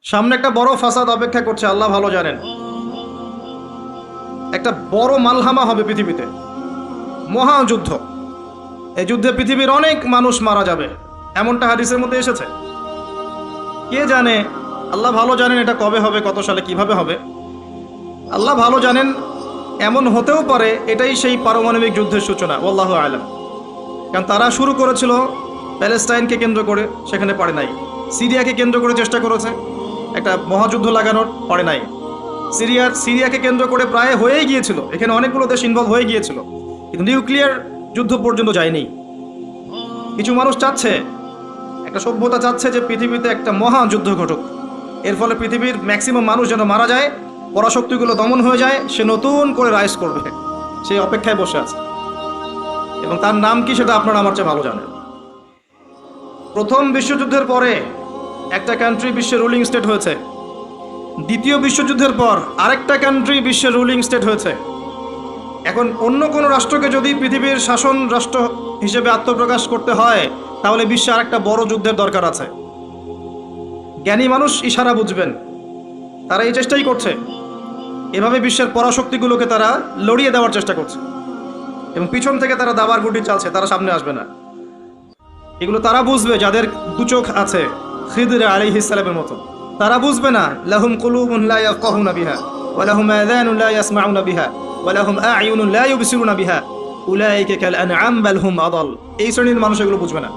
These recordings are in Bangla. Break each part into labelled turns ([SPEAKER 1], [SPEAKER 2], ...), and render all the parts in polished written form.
[SPEAKER 1] সামনে একটা বড় ফাসাদ অপেক্ষা করছে, আল্লাহ ভালো জানেন। একটা বড় মালহামা হবে পৃথিবীতে, মহাযুদ্ধ। এই যুদ্ধে পৃথিবীর অনেক মানুষ মারা যাবে, এমনটা হাদিসের মধ্যে এসেছে। কে জানে, আল্লাহ ভালো জানেন এটা কবে হবে, কত সালে, কিভাবে হবে, আল্লাহ ভালো জানেন। এমন হতেও পারে এটাই সেই পারমাণবিক যুদ্ধের সূচনা, আল্লাহু আলাম। কারণ তারা শুরু করেছিল প্যালেস্টাইনকে কেন্দ্র করে, সেখানে পারে নাই। সিরিয়াকে কেন্দ্র করে চেষ্টা করেছে একটা মহাযুদ্ধ লাগানোর, পারে নাই। সিরিয়াকে কেন্দ্র করে প্রায় হয়েই গিয়েছিল, এখানে অনেকগুলো দেশ ইনভলভ হয়ে গিয়েছিল, কিন্তু নিউক্লিয়ার যুদ্ধ পর্যন্ত যায়নি। কিছু মানুষ চাচ্ছে, একটা সভ্যতা চাচ্ছে যে পৃথিবীতে একটা মহাযুদ্ধ ঘটুক, এর ফলে পৃথিবীর ম্যাক্সিমাম মানুষ যেন মারা যায়, পরাশক্তিগুলো দমন হয়ে যায়, সে নতুন করে রাইজ করবে, সেই অপেক্ষায় বসে আছে। এবং তার নাম কি সেটা আপনারা আমার চেয়ে ভালো জানেন। প্রথম বিশ্বযুদ্ধের পরে একটা কান্ট্রি বিশ্বের রুলিং স্টেট হয়েছে, দ্বিতীয় বিশ্বযুদ্ধের পর আরেকটা কান্ট্রি বিশ্বের রুলিং স্টেট হয়েছে। এখন অন্য কোনো রাষ্ট্রকে যদি পৃথিবীর শাসন রাষ্ট্র হিসেবে আত্মপ্রকাশ করতে হয়, তাহলে বিশ্বে আরেকটা বড় যুদ্ধের দরকার আছে। জ্ঞানী মানুষ ইশারা বুঝবেন, তারা এই চেষ্টাই করছে। এভাবে বিশ্বের পরাশক্তিগুলোকে তারা লড়িয়ে দেওয়ার চেষ্টা করছে, এবং পিছন থেকে তারা দাবার গুটি চালছে, তারা সামনে আসবে না। এগুলো তারা বুঝবে যাদের দু চোখ আছে, খিদর আলাইহিস সালামের মতো। তারা বুঝবে না, লাহুম কুলুবুন লা ইয়াফকাহুনা বিহা ওয়া লাহুম আযানুন লা ইয়াসমাউনা বিহা ওয়া লাহুম আ'য়ুনুন লা ইউবসিরুনা বিহা উলাইকা কাল আনআম বাল হুম আদাল। এই শ্রেণীর মানুষ এগুলো বুঝবে না।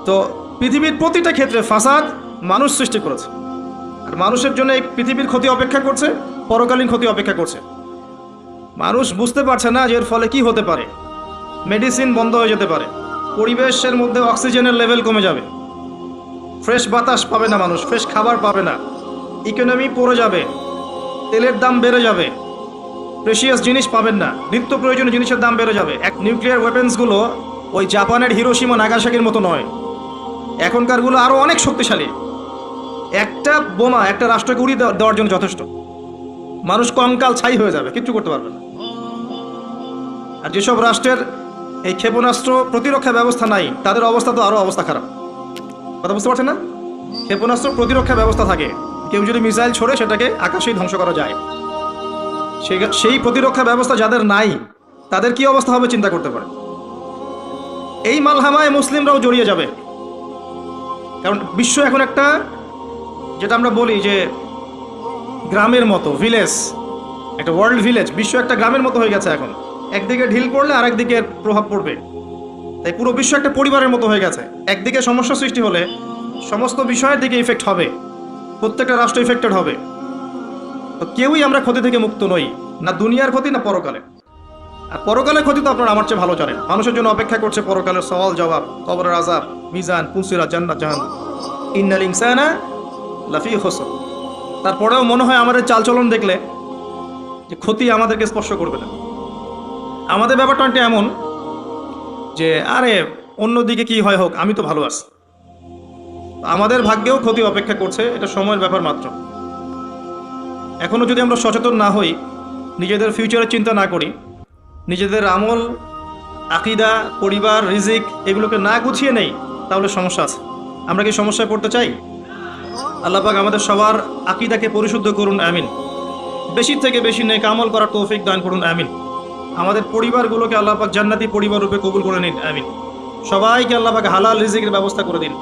[SPEAKER 1] তো পৃথিবীর প্রতিটা ক্ষেত্রে ফাসাদ মানুষ সৃষ্টি করেছে, আর মানুষের জন্য এই পৃথিবীর ক্ষতি অপেক্ষা করছে, পরকালীন ক্ষতি অপেক্ষা করছে। মানুষ বুঝতে পারছে না যে এর ফলে কি হতে পারে। মেডিসিন বন্ধ হয়ে যেতে পারে, পরিবেশের মধ্যে অক্সিজেনের লেভেল কমে যাবে, ফ্রেশ বাতাস পাবে না মানুষ, ফ্রেশ খাবার পাবে না, ইকোনমি পড়ে যাবে, তেলের দাম বেড়ে যাবে, প্রেশিয়াস জিনিস পাবেন না, নিত্য প্রয়োজনীয় জিনিসের দাম বেড়ে যাবে। এক নিউক্লিয়ার ওয়েপেন্সগুলো ওই জাপানের হিরোশিমা নাগাসাকির মতো নয়, এখনকারগুলো আরও অনেক শক্তিশালী। একটা বোমা একটা রাষ্ট্রকে উড়িয়ে দেওয়ার জন্য যথেষ্ট, মানুষ কঙ্কাল ছাই হয়ে যাবে, কিচ্ছু করতে পারবে না। আর যেসব রাষ্ট্রের এই ক্ষেপণাস্ত্র প্রতিরক্ষা ব্যবস্থা নাই, তাদের অবস্থা তো আরও অবস্থা খারাপ। কথা বুঝতে পারছেন না? ক্ষেপণাস্ত্র প্রতিরক্ষা ব্যবস্থা থাকে, কেউ যদি মিসাইল ছোড়ে সেটাকে আকাশেই ধ্বংস করা যায়। সেই প্রতিরক্ষা ব্যবস্থা যাদের নাই, তাদের কি অবস্থা হবে চিন্তা করতে পারে। এই মালহামায় মুসলিমরাও জড়িয়ে যাবে, কারণ বিশ্ব এখন একটা, যেটা আমরা বলি যে গ্রামের মতো, ভিলেজ, একটা ওয়ার্ল্ড ভিলেজ, বিশ্ব একটা গ্রামের মতো হয়ে গেছে এখন। একদিকে ঢিল পড়লে আরেকদিকে প্রভাব পড়বে, তাই পুরো বিশ্ব একটা পরিবারের মতো হয়ে গেছে। একদিকে সমস্যা সৃষ্টি হলে সমস্ত বিষয়ের দিকে ইফেক্ট হবে, প্রত্যেকটা রাষ্ট্র ইফেক্টেড হবে। তো কেউই আমরা ক্ষতি থেকে মুক্ত নই, না দুনিয়ার ক্ষতি না পরকালে। আর পরকালের ক্ষতি তো আপনারা আমার চেয়ে ভালো জানেন। মানুষের জন্য অপেক্ষা করছে পরকালের সওয়াল জবাব, কবরের আযাব, মিজান, পুলসিরাত, জান্নাত, জাহান্নাম। ইন্নাল ইনসানা লাফি খুসর। তারপরেও মনে হয় আমাদের চালচলন দেখলে যে ক্ষতি আমাদেরকে স্পর্শ করবে না। আমাদের ব্যাপারটা একটা এমন যে আরে অন্যদিকে কি হয় হোক, আমি তো ভালো আছি। আমাদের ভাগ্যেও ক্ষতি অপেক্ষা করছে, এটা সময়ের ব্যাপার মাত্র। এখনও যদি আমরা সচেতন না হই, নিজেদের ফিউচারের চিন্তা না করি, নিজেদের আমল, আকীদা, পরিবার, রিজিক এগুলোকে না গুছিয়ে নেই, তাহলে সমস্যা আছে। আমরা কি সমস্যায় পড়তে চাই? আল্লাহ পাক আমাদের সবার আকীদাকে পরিশুদ্ধ করুন, আমিন। বেশি থেকে বেশি নেক আমল করার তৌফিক দান করুন, আমিন। আমাদের পরিবারগুলোকে আল্লাহ পাক জান্নাতি পরিবার রূপে কবুল করে নিন, আমিন। সবাইকে আল্লাহ পাক হালাল রিজিকের ব্যবস্থা করে দিন।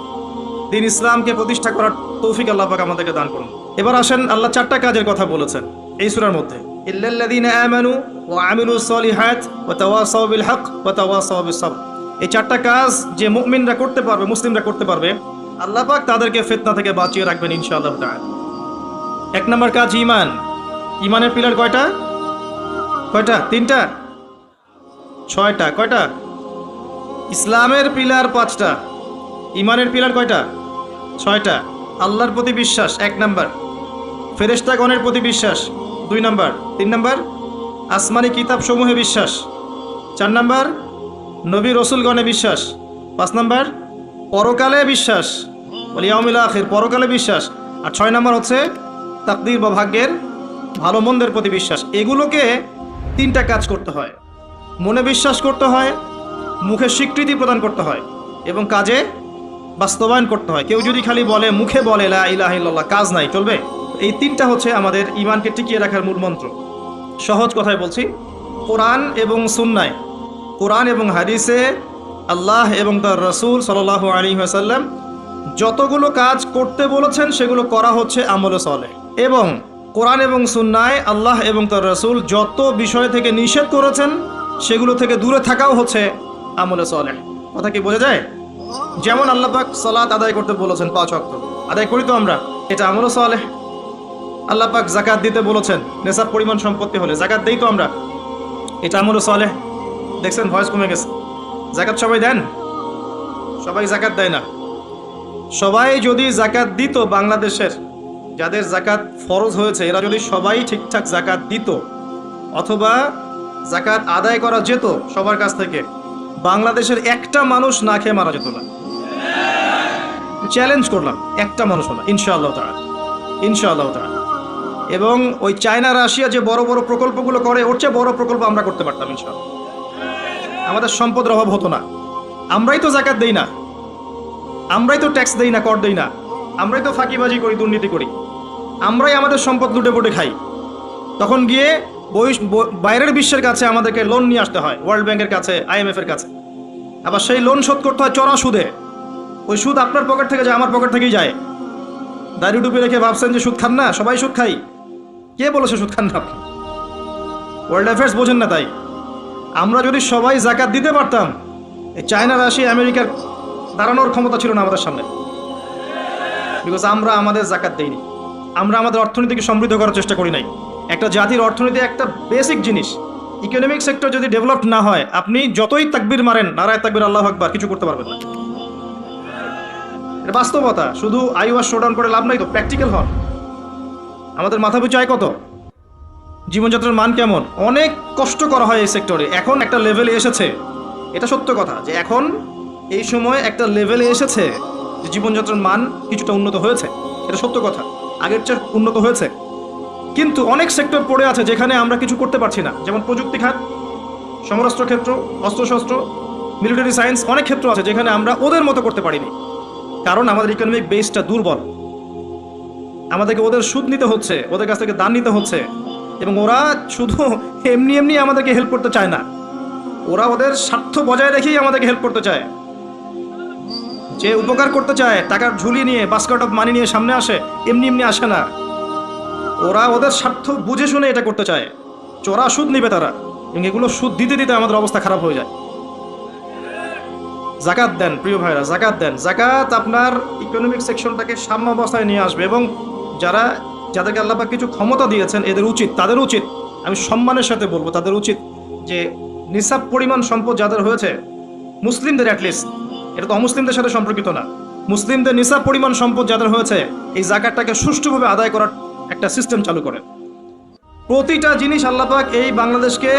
[SPEAKER 1] দিন ইসলামকে প্রতিষ্ঠা করার তৌফিক আল্লাহ পাক আমাদেরকে দান করুন। এবার আসেন, আল্লাহ চারটা কাজের কথা বলেছেন এই সূরার মধ্যে। ইল্লাল্লাযীনা আমানু ওয়া আমিলুস সলিহাত ওয়া তাওয়াসাউ বিল হক ওয়া তাওয়াসাউ বিস সাবর। এই চারটা কাজ যে মুমিনরা করতে পারবে, মুসলিমরা করতে পারবে, আল্লাহ পাক তাদেরকে ফিতনা থেকে বাঁচিয়ে রাখবেন ইনশাআল্লাহ তাআলা। এক নম্বর কাজ ঈমান। ঈমানের পিলার কয়টা? কয়টা? তিনটা? ছয়টা? কয়টা? ইসলামের পিলার পাঁচটা, ঈমানের পিলার কয়টা? ছয়টা। আল্লাহর প্রতি বিশ্বাস এক নাম্বার, ফেরেশতাগণের প্রতি বিশ্বাস দুই নাম্বার, তিন নাম্বার আসমানি কিতাব সমূহে বিশ্বাস, চার নাম্বার নবী রসুলগণে বিশ্বাস, পাঁচ নাম্বার পরকালে বিশ্বাস, ওয়াল ইয়াউমিল আখির, পরকালে বিশ্বাস, আর ছয় নাম্বার হচ্ছে তাকদীর বা ভাগ্যের ভালো মন্দের প্রতি বিশ্বাস। এগুলোকে তিনটা কাজ করতে হয়, মনে বিশ্বাস করতে হয়, মুখে স্বীকৃতি প্রদান করতে হয়, এবং কাজে বাস্তবায়ন করতে হয়। কেউ যদি খালি বলে, মুখে বলে লা ইলাহা ইল্লাল্লাহ, কাজ নাই, চলবে? এই তিনটা হচ্ছে আমাদের ঈমানকে টিকিয়ে রাখার মূল মন্ত্র। সহজ কথায় বলছি, কোরআন এবং সুন্নায়, কোরআন এবং হাদিসে আল্লাহ এবং তার রাসূল সাল্লাল্লাহু আলাইহি ওয়াসাল্লাম যতগুলো কাজ করতে বলেছেন সেগুলো করা হচ্ছে আমলে সালেহ, এবং কোরআন এবং সুন্নায় আল্লাহ এবং তার রাসূল যত বিষয় থেকে নিষেধ করেছেন সেগুলো থেকে দূরে থাকাও হচ্ছে আমলে সালেহ। কথা কি বোঝা যায়? যেমন আল্লাহ পাক সালাত আদায় করতে বলেছেন 5 ওয়াক্ত, আদায় করি তো আমরা, এটা আমলে সালেহ। আল্লাহ পাক যাকাত দিতে বলেছেন, নেশাব পরিমাণ সম্পত্তি হলে যাকাত দেই তো আমরা, এটা আমলে সালেহ। দেখছেন ভয়েস কমে গেছে। যাকাত সবাই দেন? সবাই যাকাত দেয় না। সবাই যদি যাকাত দিত, বাংলাদেশের যাদের যাকাত ফরজ হয়েছে এরা যদি সবাই ঠিকঠাক যাকাত দিত, অথবা যাকাত আদায় করা যেত সবার কাছ থেকে, বাংলাদেশের একটা মানুষ না খেয়ে মারা যেত না। চ্যালেঞ্জ করলাম, একটা মানুষও না, ইনশাআল্লাহ তাআলা, ইনশাআল্লাহ তাআলা। এবং ওই চায়না রাশিয়া যে বড় বড় প্রকল্পগুলো করে, ওর চেয়ে বড় প্রকল্প আমরা করতে পারতাম ইনশাআল্লাহ। আমাদের সম্পদের অভাব হতো না। আমরাই তো যাকাত দেই না, আমরাই তো ট্যাক্স দেই না, কর দেই না, আমরাই তো ফাঁকিবাজি করি, দুর্নীতি করি, আমরাই আমাদের সম্পদ লুটে পুটে খাই। তখন গিয়ে বাইরের বিশ্বের কাছে আমাদেরকে লোন নিয়ে আসতে হয়, ওয়ার্ল্ড ব্যাংকের কাছে, IMF এর কাছে। আবার সেই লোন শোধ করতে হয় চড়া সুদে। ওই সুদ আপনার পকেট থেকে যায়, আমার পকেট থেকেই যায়। দাড়ি টুপি রেখে ভাবছেন যে সুদ খান না? সবাই সুদ খাই। কে বলেছে সুদ খান না আপনি? ওয়ার্ল্ড অ্যাফেয়ার্স বোঝেন না তাই? আমরা যদি সবাই যাকাত দিতে পারতাম, এই চায়না, রাশিয়া, আমেরিকার দাঁড়ানোর ক্ষমতা ছিল না আমাদের সামনে। বিকজ আমরা আমাদের যাকাত দেইনি, আমরা আমাদের অর্থনীতিকে সমৃদ্ধ করার চেষ্টা করি নাই। একটা জাতির অর্থনীতি একটা বেসিক জিনিস। ইকোনমিক সেক্টর যদি ডেভেলপ না হয়, আপনি যতই তাকবীর মারেন, নারায়ে তাকবীর, আল্লাহু আকবার, কিছু করতে পারবেন না। এটা বাস্তবতা। শুধু আইওয়াস শোডাউন করে লাভ নাই তো, প্র্যাকটিক্যাল হন। আমাদের মাথা পিছু আয় কত? জীবনযাত্রার মান কেমন? অনেক কষ্ট করা হয় এই সেক্টরে। এখন একটা লেভেলে এসেছে, এটা সত্য কথা, যে এখন এই সময় একটা লেভেলে এসেছে যে জীবনযাত্রার মান কিছুটা উন্নত হয়েছে, এটা সত্য কথা, আগের চেয়ে উন্নত হয়েছে। কিন্তু অনেক সেক্টর পড়ে আছে যেখানে আমরা কিছু করতে পারছি না। যেমন প্রযুক্তি খাত, সমরাস্ত্র ক্ষেত্র, অস্ত্রশস্ত্র, মিলিটারি সায়েন্স, অনেক ক্ষেত্র আছে যেখানে আমরা ওদের মতো করতে পারিনি। কারণ আমাদের ইকোনমিক বেসটা দুর্বল। আমাদেরকে ওদের সুদ নিতে হচ্ছে, ওদের কাছ থেকে দান নিতে হচ্ছে, এবং ওরা শুধু এমনি এমনি আমাদেরকে হেল্প করতে চায় না। ওরা ওদের স্বার্থ বজায় রেখেই আমাদেরকে হেল্প করতে চায়। যে উপকার করতে চায়, টাকার ঝুলি নিয়ে, বাস্কেট অফ মানি নিয়ে সামনে আসে, এমনি এমনি আসে না। ওরা ওদের স্বার্থ বুঝে শুনে এটা করতে চায়। চোরা সুদ নিবে তারা, এবং এগুলো সুদ দিতে দিতে আমাদের অবস্থা খারাপ হয়ে যায়। যাকাত দেন প্রিয় ভাইরা, যাকাত দেন। যাকাত আপনার ইকোনমিক সেকশনটাকে সাম্য অবস্থায় নিয়ে আসবে। এবং যাদেরকে আল্লাহ পাক কিছু ক্ষমতা দিয়েছেন, তাদের উচিত, আমি সম্মানের সাথে বলবো, তাদের উচিত যে নিসাব পরিমাণ সম্পদ যাদের হয়েছে, মুসলিমদের অ্যাটলিস্ট, এটা তো অমুসলিমদের সাথে সম্পর্কিত না, মুসলিমদের নিসাব পরিমাণ সম্পদ যাদের হয়েছে, এই যাকাতটাকে সুষ্ঠুভাবে আদায় করার একটা সিস্টেম চালু করেন। প্রতিটা জিনিস আল্লাহ পাক এই বাংলাদেশকে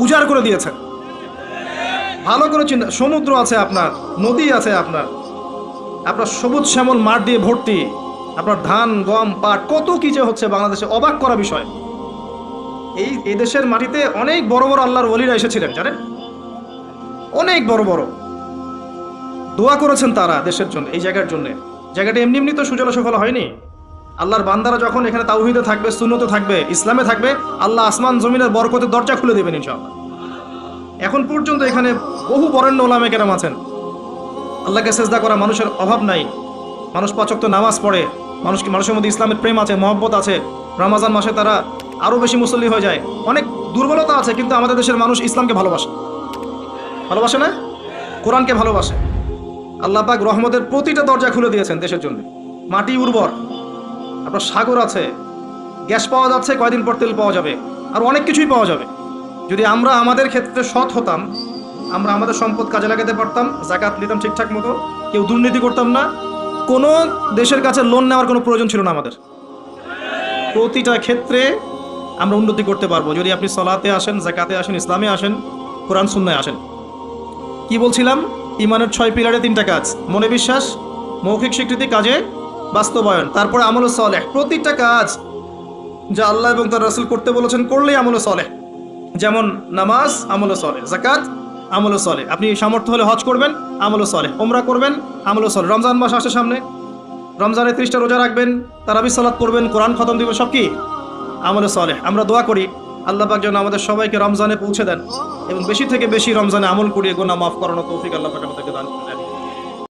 [SPEAKER 1] উজাড় করে দিয়েছেন। ভালো করে চিন্তা, সমুদ্র আছে আপনার, নদী আছে আপনার সবুজ শ্যামল মাঠ দিয়ে ভর্তি, আপনার ধান, গম, পাট, কত কি যে হচ্ছে বাংলাদেশে, অবাক করা বিষয়। এই দেশের মাটিতে অনেক বড় বড় আল্লাহর ওলিরা এসেছিলেন, জানেন? অনেক বড় বড় দোয়া করেছেন তারা দেশের জন্য, এই জায়গার জন্য। জায়গাটা এমনি এমনি তো সুজলা সুফলা হয়নি। আল্লাহর বান্দারা যখন এখানে তাওহীদে থাকবে, সুন্নতে থাকবে, ইসলামে থাকবে, আল্লাহ আসমান জমিনের বরকতের দরজা খুলে দেবেন ইনশাআল্লাহ। এখন পর্যন্ত এখানে বহু বরেণ্য ওলামা কেরাম আছেন। আল্লাহকে সেজদা করা মানুষের অভাব নাই। মানুষ 5 ওয়াক্ত নামাজ পড়ে, মানুষের মধ্যে ইসলামের প্রেম আছে, মহব্বত আছে। রমজান মাসে তারা আরও বেশি মুসল্লি হয়ে যায়। অনেক দুর্বলতা আছে, কিন্তু আমাদের দেশের মানুষ ইসলামকে ভালোবাসে না? কোরআনকে ভালোবাসে। আল্লাহ পাক রহমতের প্রতিটা দরজা খুলে দিয়েছেন দেশের জন্য। মাটি উর্বর, আপনার সাগর আছে, গ্যাস পাওয়া যাচ্ছে, কয়দিন পর তেল পাওয়া যাবে, আর অনেক কিছুই পাওয়া যাবে। যদি আমরা আমাদের ক্ষেত্রে সৎ হতাম, আমরা আমাদের সম্পদ কাজে লাগাতে পারতাম, যাকাত নিতাম ঠিকঠাক মতো, কেউ দুর্নীতি করতাম না, কোনো দেশের কাছে লোন নেওয়ার কোনো প্রয়োজন ছিল না আমাদের। প্রতিটা ক্ষেত্রে আমরা উন্নতি করতে পারবো যদি আপনি সালাতে আসেন, যাকাতে আসেন, ইসলামে আসেন, কোরআন সুন্নায় আসেন। কি বলছিলাম? ইমানের 6 পিলারে 3টা কাজ: মনে বিশ্বাস, মৌখিক স্বীকৃতি, কাজে বাস্তবায়ন, তারপরে আমল সালেহ। প্রতিটা কাজ যা আল্লাহ এবং তার রাসূল করতে বলেছেন করলেই আমল সালেহ। যেমন নামাজ আমল সালেহ, যাকাত আমলও সলে। আপনি সামর্থ্য হলে হজ করবেন, আমলও সলে। ওমরা করবেন, আমলও সলে। রমজান মাস আসছে সামনে, রমজানে 30টা রোজা রাখবেন, তারাবির সালাত করবেন, কোরআন খতম দিবেন, সব কি আমলে সলেহ। আমরা দোয়া করি আল্লাহ পাক যেন আমাদের সবাইকে রমজানে পৌঁছে দেন এবং বেশি থেকে বেশি রমজানে আমল করিয়ে গুনাহ মাফ করানো তৌফিক আল্লাহ পাক আমাদেরকে দান করেন।